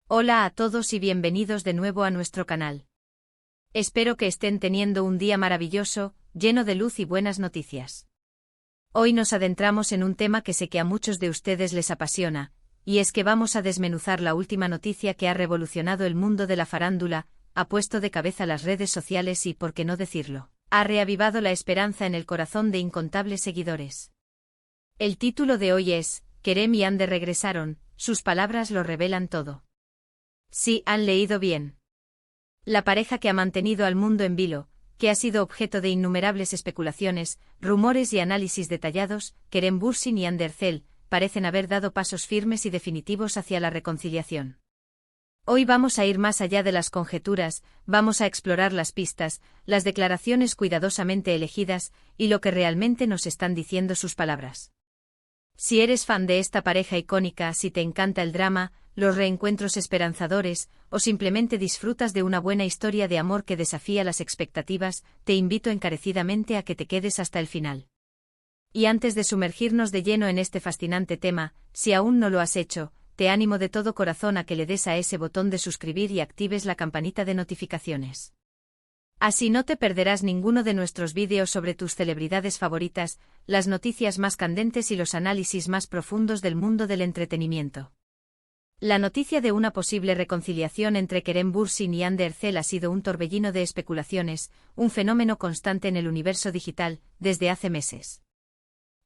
Hola a todos y bienvenidos de nuevo a nuestro canal. Espero que estén teniendo un día maravilloso, lleno de luz y buenas noticias. Hoy nos adentramos en un tema que sé que a muchos de ustedes les apasiona, y es que vamos a desmenuzar la última noticia que ha revolucionado el mundo de la farándula, ha puesto de cabeza las redes sociales y, por qué no decirlo, ha reavivado la esperanza en el corazón de incontables seguidores. El título de hoy es, Kerem y Ander regresaron, sus palabras lo revelan todo. Sí, han leído bien. La pareja que ha mantenido al mundo en vilo, que ha sido objeto de innumerables especulaciones, rumores y análisis detallados, Kerem Bürsin y Ander Zel, parecen haber dado pasos firmes y definitivos hacia la reconciliación. Hoy vamos a ir más allá de las conjeturas, vamos a explorar las pistas, las declaraciones cuidadosamente elegidas, y lo que realmente nos están diciendo sus palabras. Si eres fan de esta pareja icónica, si te encanta el drama, los reencuentros esperanzadores, o simplemente disfrutas de una buena historia de amor que desafía las expectativas, te invito encarecidamente a que te quedes hasta el final. Y antes de sumergirnos de lleno en este fascinante tema, si aún no lo has hecho, te animo de todo corazón a que le des a ese botón de suscribir y actives la campanita de notificaciones. Así no te perderás ninguno de nuestros vídeos sobre tus celebridades favoritas, las noticias más candentes y los análisis más profundos del mundo del entretenimiento. La noticia de una posible reconciliación entre Kerem Bürsin y Ander Zel ha sido un torbellino de especulaciones, un fenómeno constante en el universo digital, desde hace meses.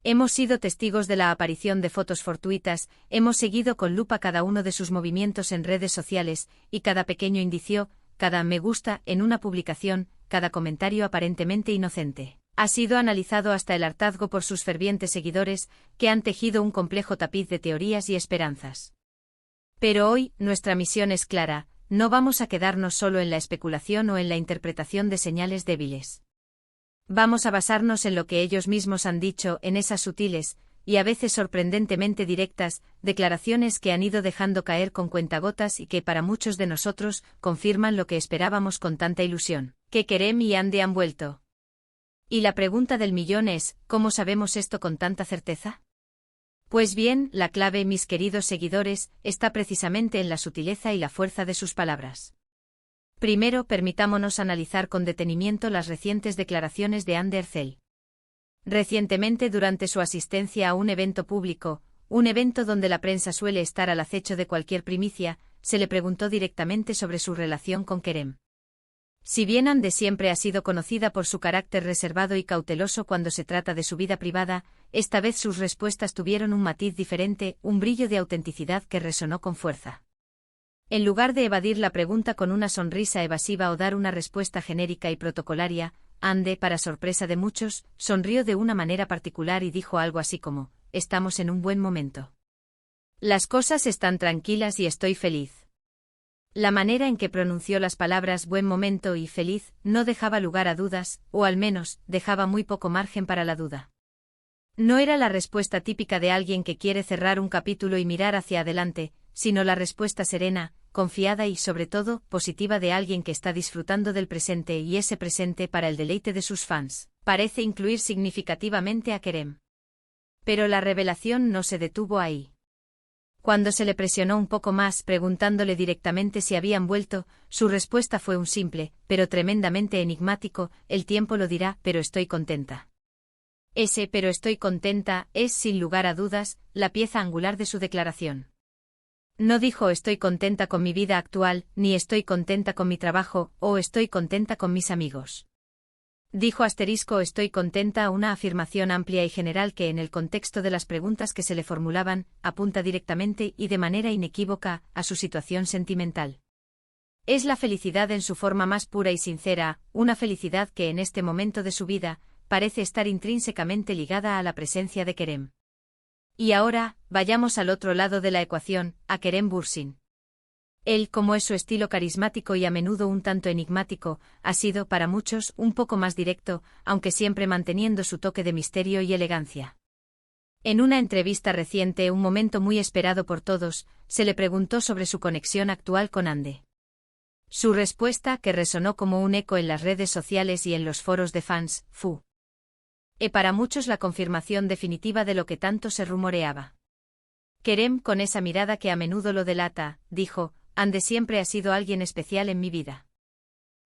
Hemos sido testigos de la aparición de fotos fortuitas, hemos seguido con lupa cada uno de sus movimientos en redes sociales, y cada pequeño indicio, cada me gusta en una publicación, cada comentario aparentemente inocente, ha sido analizado hasta el hartazgo por sus fervientes seguidores, que han tejido un complejo tapiz de teorías y esperanzas. Pero hoy, nuestra misión es clara, no vamos a quedarnos solo en la especulación o en la interpretación de señales débiles. Vamos a basarnos en lo que ellos mismos han dicho, en esas sutiles, y a veces sorprendentemente directas, declaraciones que han ido dejando caer con cuentagotas y que para muchos de nosotros confirman lo que esperábamos con tanta ilusión, que Kerem y Ander han vuelto. Y la pregunta del millón es, ¿cómo sabemos esto con tanta certeza? Pues bien, la clave, mis queridos seguidores, está precisamente en la sutileza y la fuerza de sus palabras. Primero, permitámonos analizar con detenimiento las recientes declaraciones de Ander Zel. Recientemente, durante su asistencia a un evento público, un evento donde la prensa suele estar al acecho de cualquier primicia, se le preguntó directamente sobre su relación con Kerem. Si bien Ander siempre ha sido conocida por su carácter reservado y cauteloso cuando se trata de su vida privada, esta vez sus respuestas tuvieron un matiz diferente, un brillo de autenticidad que resonó con fuerza. En lugar de evadir la pregunta con una sonrisa evasiva o dar una respuesta genérica y protocolaria, Ander, para sorpresa de muchos, sonrió de una manera particular y dijo algo así como, «Estamos en un buen momento. Las cosas están tranquilas y estoy feliz». La manera en que pronunció las palabras buen momento y feliz no dejaba lugar a dudas, o al menos, dejaba muy poco margen para la duda. No era la respuesta típica de alguien que quiere cerrar un capítulo y mirar hacia adelante, sino la respuesta serena, confiada y, sobre todo, positiva de alguien que está disfrutando del presente y ese presente para el deleite de sus fans, parece incluir significativamente a Kerem. Pero la revelación no se detuvo ahí. Cuando se le presionó un poco más preguntándole directamente si habían vuelto, su respuesta fue un simple, pero tremendamente enigmático, el tiempo lo dirá, pero estoy contenta. Ese «pero estoy contenta» es, sin lugar a dudas, la pieza angular de su declaración. No dijo estoy contenta con mi vida actual, ni estoy contenta con mi trabajo, o estoy contenta con mis amigos. Dijo estoy contenta, una afirmación amplia y general que en el contexto de las preguntas que se le formulaban, apunta directamente y de manera inequívoca a su situación sentimental. Es la felicidad en su forma más pura y sincera, una felicidad que en este momento de su vida, parece estar intrínsecamente ligada a la presencia de Kerem. Y ahora, vayamos al otro lado de la ecuación, a Kerem Bürsin. Él, como es su estilo carismático y a menudo un tanto enigmático, ha sido, para muchos, un poco más directo, aunque siempre manteniendo su toque de misterio y elegancia. En una entrevista reciente, un momento muy esperado por todos, se le preguntó sobre su conexión actual con Ander. Su respuesta, que resonó como un eco en las redes sociales y en los foros de fans, fue para muchos la confirmación definitiva de lo que tanto se rumoreaba. Kerem, con esa mirada que a menudo lo delata, dijo, Ande siempre ha sido alguien especial en mi vida.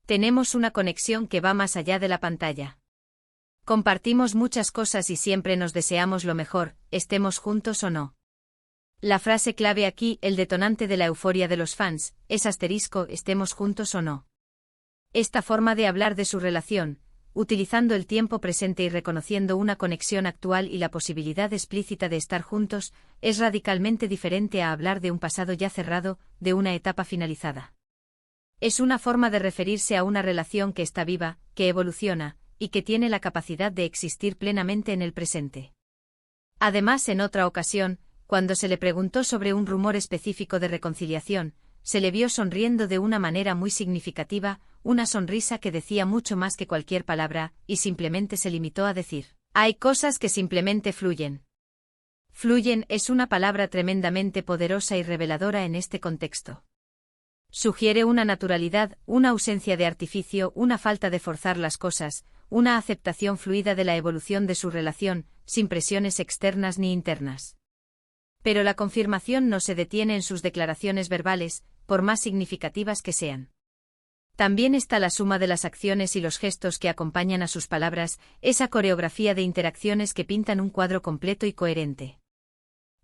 Tenemos una conexión que va más allá de la pantalla. Compartimos muchas cosas y siempre nos deseamos lo mejor, estemos juntos o no. La frase clave aquí, el detonante de la euforia de los fans, es estemos juntos o no. Esta forma de hablar de su relación, utilizando el tiempo presente y reconociendo una conexión actual y la posibilidad explícita de estar juntos, es radicalmente diferente a hablar de un pasado ya cerrado, de una etapa finalizada. Es una forma de referirse a una relación que está viva, que evoluciona, y que tiene la capacidad de existir plenamente en el presente. Además, en otra ocasión, cuando se le preguntó sobre un rumor específico de reconciliación, se le vio sonriendo de una manera muy significativa, una sonrisa que decía mucho más que cualquier palabra, y simplemente se limitó a decir: hay cosas que simplemente fluyen. Fluyen es una palabra tremendamente poderosa y reveladora en este contexto. Sugiere una naturalidad, una ausencia de artificio, una falta de forzar las cosas, una aceptación fluida de la evolución de su relación, sin presiones externas ni internas. Pero la confirmación no se detiene en sus declaraciones verbales, por más significativas que sean. También está la suma de las acciones y los gestos que acompañan a sus palabras, esa coreografía de interacciones que pintan un cuadro completo y coherente.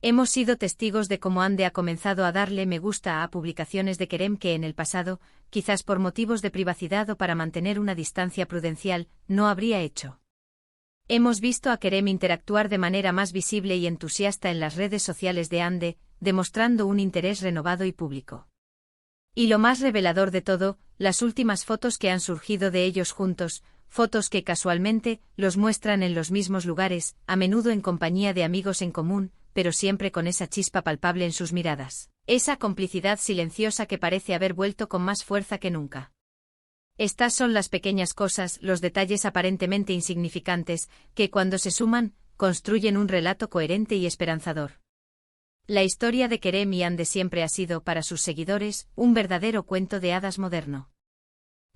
Hemos sido testigos de cómo Ande ha comenzado a darle me gusta a publicaciones de Kerem que en el pasado, quizás por motivos de privacidad o para mantener una distancia prudencial, no habría hecho. Hemos visto a Kerem interactuar de manera más visible y entusiasta en las redes sociales de Ande, demostrando un interés renovado y público. Y lo más revelador de todo, las últimas fotos que han surgido de ellos juntos, fotos que casualmente los muestran en los mismos lugares, a menudo en compañía de amigos en común, pero siempre con esa chispa palpable en sus miradas, esa complicidad silenciosa que parece haber vuelto con más fuerza que nunca. Estas son las pequeñas cosas, los detalles aparentemente insignificantes, que cuando se suman, construyen un relato coherente y esperanzador. La historia de Kerem y Ande siempre ha sido, para sus seguidores, un verdadero cuento de hadas moderno.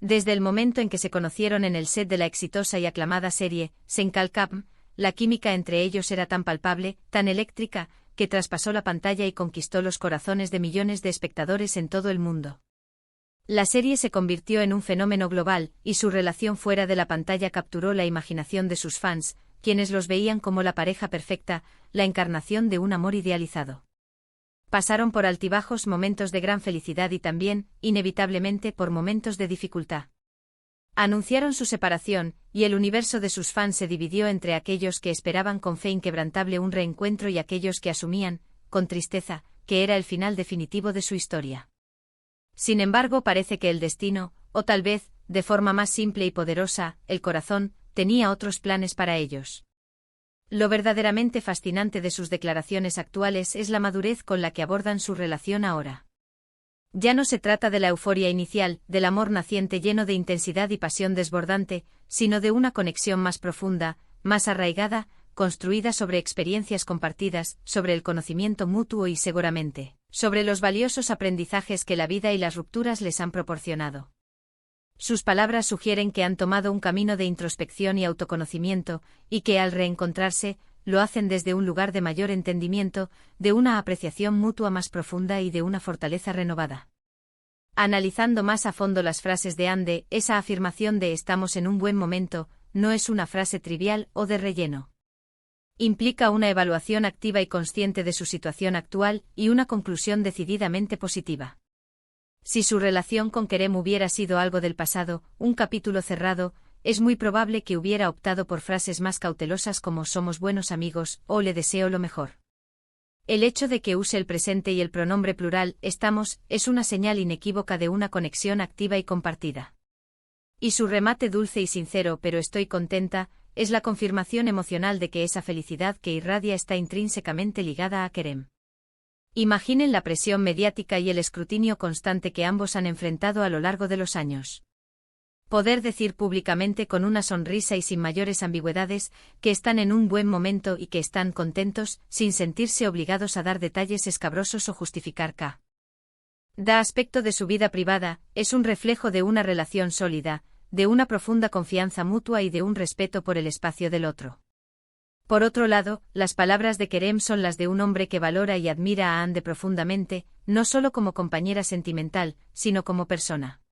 Desde el momento en que se conocieron en el set de la exitosa y aclamada serie, Senkalkam, la química entre ellos era tan palpable, tan eléctrica, que traspasó la pantalla y conquistó los corazones de millones de espectadores en todo el mundo. La serie se convirtió en un fenómeno global, y su relación fuera de la pantalla capturó la imaginación de sus fans, quienes los veían como la pareja perfecta, la encarnación de un amor idealizado. Pasaron por altibajos, momentos de gran felicidad y también, inevitablemente, por momentos de dificultad. Anunciaron su separación, y el universo de sus fans se dividió entre aquellos que esperaban con fe inquebrantable un reencuentro y aquellos que asumían, con tristeza, que era el final definitivo de su historia. Sin embargo, parece que el destino, o tal vez, de forma más simple y poderosa, el corazón, tenía otros planes para ellos. Lo verdaderamente fascinante de sus declaraciones actuales es la madurez con la que abordan su relación ahora. Ya no se trata de la euforia inicial, del amor naciente lleno de intensidad y pasión desbordante, sino de una conexión más profunda, más arraigada, construida sobre experiencias compartidas, sobre el conocimiento mutuo y seguramente, sobre los valiosos aprendizajes que la vida y las rupturas les han proporcionado. Sus palabras sugieren que han tomado un camino de introspección y autoconocimiento, y que al reencontrarse, lo hacen desde un lugar de mayor entendimiento, de una apreciación mutua más profunda y de una fortaleza renovada. Analizando más a fondo las frases de Ande, esa afirmación de estamos en un buen momento, no es una frase trivial o de relleno. Implica una evaluación activa y consciente de su situación actual, y una conclusión decididamente positiva. Si su relación con Kerem hubiera sido algo del pasado, un capítulo cerrado, es muy probable que hubiera optado por frases más cautelosas como somos buenos amigos, o le deseo lo mejor. El hecho de que use el presente y el pronombre plural, estamos, es una señal inequívoca de una conexión activa y compartida. Y su remate dulce y sincero, pero estoy contenta, es la confirmación emocional de que esa felicidad que irradia está intrínsecamente ligada a Kerem. Imaginen la presión mediática y el escrutinio constante que ambos han enfrentado a lo largo de los años. Poder decir públicamente con una sonrisa y sin mayores ambigüedades que están en un buen momento y que están contentos, sin sentirse obligados a dar detalles escabrosos o justificar cada aspecto de su vida privada, es un reflejo de una relación sólida, de una profunda confianza mutua y de un respeto por el espacio del otro. Por otro lado, las palabras de Kerem son las de un hombre que valora y admira a Hande profundamente, no solo como compañera sentimental, sino como persona.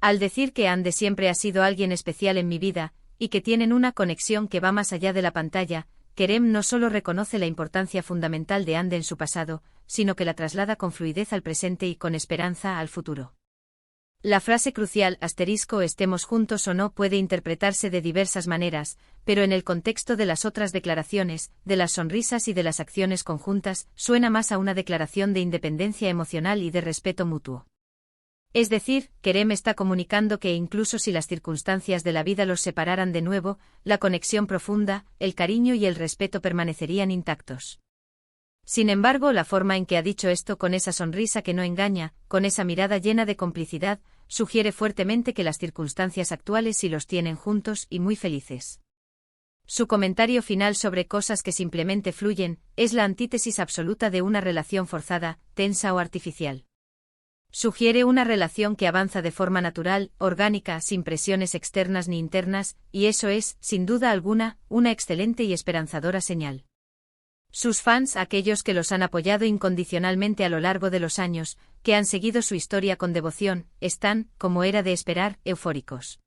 Al decir que Hande siempre ha sido alguien especial en mi vida, y que tienen una conexión que va más allá de la pantalla, Kerem no solo reconoce la importancia fundamental de Hande en su pasado, sino que la traslada con fluidez al presente y con esperanza al futuro. La frase crucial *estemos juntos o no puede interpretarse de diversas maneras, pero en el contexto de las otras declaraciones, de las sonrisas y de las acciones conjuntas, suena más a una declaración de independencia emocional y de respeto mutuo. Es decir, Kerem está comunicando que incluso si las circunstancias de la vida los separaran de nuevo, la conexión profunda, el cariño y el respeto permanecerían intactos. Sin embargo, la forma en que ha dicho esto con esa sonrisa que no engaña, con esa mirada llena de complicidad, sugiere fuertemente que las circunstancias actuales sí los tienen juntos y muy felices. Su comentario final sobre cosas que simplemente fluyen, es la antítesis absoluta de una relación forzada, tensa o artificial. Sugiere una relación que avanza de forma natural, orgánica, sin presiones externas ni internas, y eso es, sin duda alguna, una excelente y esperanzadora señal. Sus fans, aquellos que los han apoyado incondicionalmente a lo largo de los años, que han seguido su historia con devoción, están, como era de esperar, eufóricos.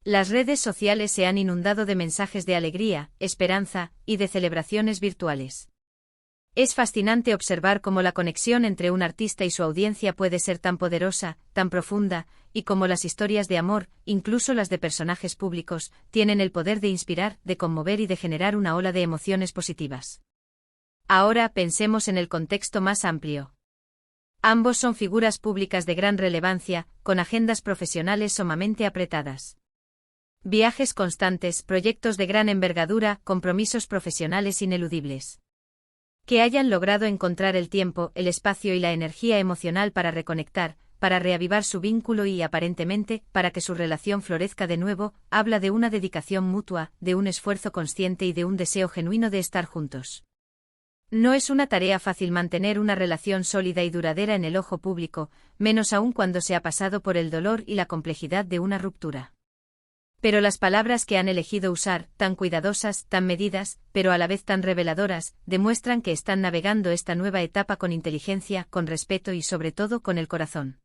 Las redes sociales se han inundado de mensajes de alegría, esperanza, y de celebraciones virtuales. Es fascinante observar cómo la conexión entre un artista y su audiencia puede ser tan poderosa, tan profunda, y cómo las historias de amor, incluso las de personajes públicos, tienen el poder de inspirar, de conmover y de generar una ola de emociones positivas. Ahora pensemos en el contexto más amplio. Ambos son figuras públicas de gran relevancia, con agendas profesionales sumamente apretadas. Viajes constantes, proyectos de gran envergadura, compromisos profesionales ineludibles. Que hayan logrado encontrar el tiempo, el espacio y la energía emocional para reconectar, para reavivar su vínculo y, aparentemente, para que su relación florezca de nuevo, habla de una dedicación mutua, de un esfuerzo consciente y de un deseo genuino de estar juntos. No es una tarea fácil mantener una relación sólida y duradera en el ojo público, menos aún cuando se ha pasado por el dolor y la complejidad de una ruptura. Pero las palabras que han elegido usar, tan cuidadosas, tan medidas, pero a la vez tan reveladoras, demuestran que están navegando esta nueva etapa con inteligencia, con respeto y sobre todo con el corazón.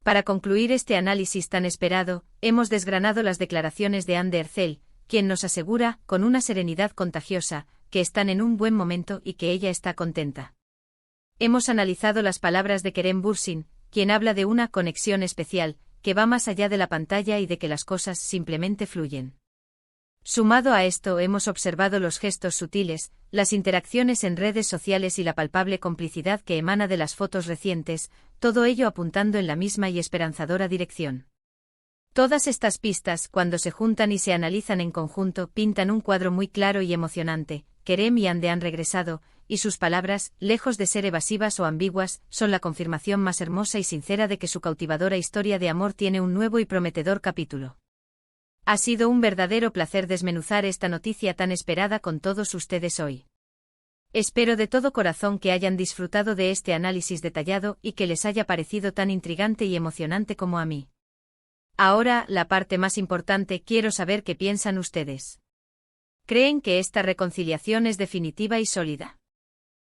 Para concluir este análisis tan esperado, hemos desgranado las declaraciones de Hande Erçel, quien nos asegura, con una serenidad contagiosa, que están en un buen momento y que ella está contenta. Hemos analizado las palabras de Kerem Bürsin, quien habla de una conexión especial, que va más allá de la pantalla y de que las cosas simplemente fluyen. Sumado a esto, hemos observado los gestos sutiles, las interacciones en redes sociales y la palpable complicidad que emana de las fotos recientes, todo ello apuntando en la misma y esperanzadora dirección. Todas estas pistas, cuando se juntan y se analizan en conjunto, pintan un cuadro muy claro y emocionante. Kerem y Hande han regresado, y sus palabras, lejos de ser evasivas o ambiguas, son la confirmación más hermosa y sincera de que su cautivadora historia de amor tiene un nuevo y prometedor capítulo. Ha sido un verdadero placer desmenuzar esta noticia tan esperada con todos ustedes hoy. Espero de todo corazón que hayan disfrutado de este análisis detallado y que les haya parecido tan intrigante y emocionante como a mí. Ahora, la parte más importante, quiero saber qué piensan ustedes. ¿Creen que esta reconciliación es definitiva y sólida?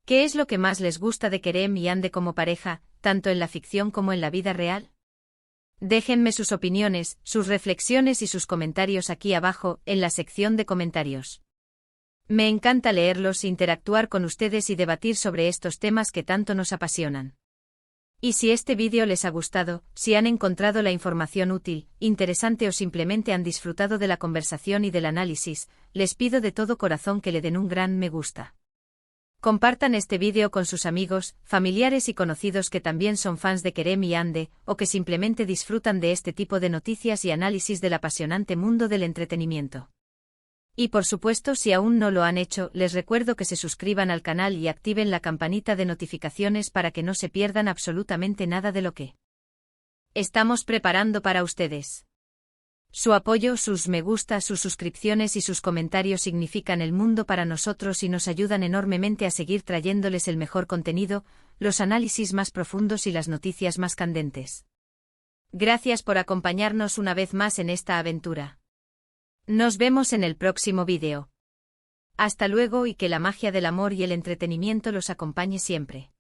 ¿Qué es lo que más les gusta de Kerem y Hande como pareja, tanto en la ficción como en la vida real? Déjenme sus opiniones, sus reflexiones y sus comentarios aquí abajo, en la sección de comentarios. Me encanta leerlos, interactuar con ustedes y debatir sobre estos temas que tanto nos apasionan. Y si este vídeo les ha gustado, si han encontrado la información útil, interesante o simplemente han disfrutado de la conversación y del análisis, les pido de todo corazón que le den un gran me gusta. Compartan este vídeo con sus amigos, familiares y conocidos que también son fans de Kerem y Hande, o que simplemente disfrutan de este tipo de noticias y análisis del apasionante mundo del entretenimiento. Y por supuesto, si aún no lo han hecho, les recuerdo que se suscriban al canal y activen la campanita de notificaciones para que no se pierdan absolutamente nada de lo que estamos preparando para ustedes. Su apoyo, sus me gusta, sus suscripciones y sus comentarios significan el mundo para nosotros y nos ayudan enormemente a seguir trayéndoles el mejor contenido, los análisis más profundos y las noticias más candentes. Gracias por acompañarnos una vez más en esta aventura. Nos vemos en el próximo vídeo. Hasta luego y que la magia del amor y el entretenimiento los acompañe siempre.